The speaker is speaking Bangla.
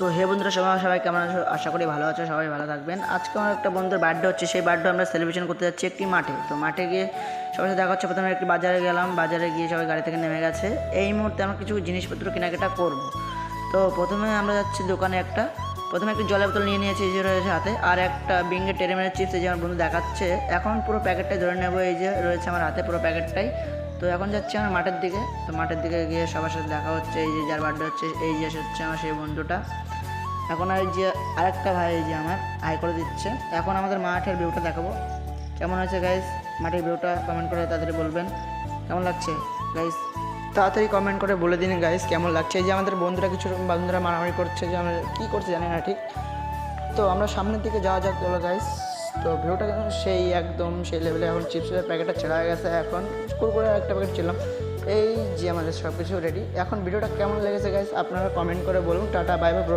তো হে বন্ধুরা, সবাই কেমন আছো? আশা করি ভালো আছো, সবাই ভালো থাকবেন। আজকে আমার একটা বন্ধুর বার্থডে হচ্ছে, সেই বার্থডে আমরা সেলিব্রেশন করতে যাচ্ছি একটি মাঠে। তো মাঠে গিয়ে সবার সাথে দেখা হচ্ছে। প্রথমে একটি বাজারে গেলাম, বাজারে গিয়ে সবাই গাড়ি থেকে নেমে গেছে। এই মুহূর্তে আমরা কিছু জিনিসপত্র কেনাকাটা করব। তো প্রথমে আমরা যাচ্ছি দোকানে প্রথমে একটি জলের বোতল নিয়ে নিয়েছি, এই যে রয়েছে হাতে, আর একটা বিঙ্গে টেরেমের চিপস, এই যে আমার বন্ধু দেখাচ্ছে। এখন পুরো প্যাকেটটাই ধরে নেবো, এই যে রয়েছে আমার হাতে পুরো প্যাকেটটাই। তো এখন যাচ্ছি আমরা মাঠের দিকে। তো মাঠের দিকে গিয়ে সবার সাথে দেখা হচ্ছে, এই যে যার বার্থডে হচ্ছে, এই যে হচ্ছে আমার সেই বন্ধুটা। এখন আর যে আরেকটা ভাই, এই যে আমার হাই করে দিচ্ছে। এখন আমাদের মাঠের ভিউটা দেখাবো, কেমন হয়েছে গাইস। মাঠের ভিউটা কমেন্ট করে তাড়াতাড়ি বলবেন কেমন লাগছে গাইস, তাড়াতাড়ি কমেন্ট করে বলে দিন গাইস কেমন লাগছে। এই যে আমাদের বন্ধুরা মারামারি করছে, যে আমরা কী করছে জানি না ঠিক। তো আমরা সামনের দিকে যাওয়া যাক চলো গাইস। তো ভিউটা কেন সেই একদম সেই লেভেলে। এখন চিপসের প্যাকেটটা ছেড়া হয়ে গেছে, এখন কুরকুরে একটা প্যাকেট ছিলাম। এই যে আমাদের সব কিছু রেডি। এখন ভিডিওটা কেমন লেগেছে গাইস আপনারা কমেন্ট করে বলুন। Tata, bye bye bro.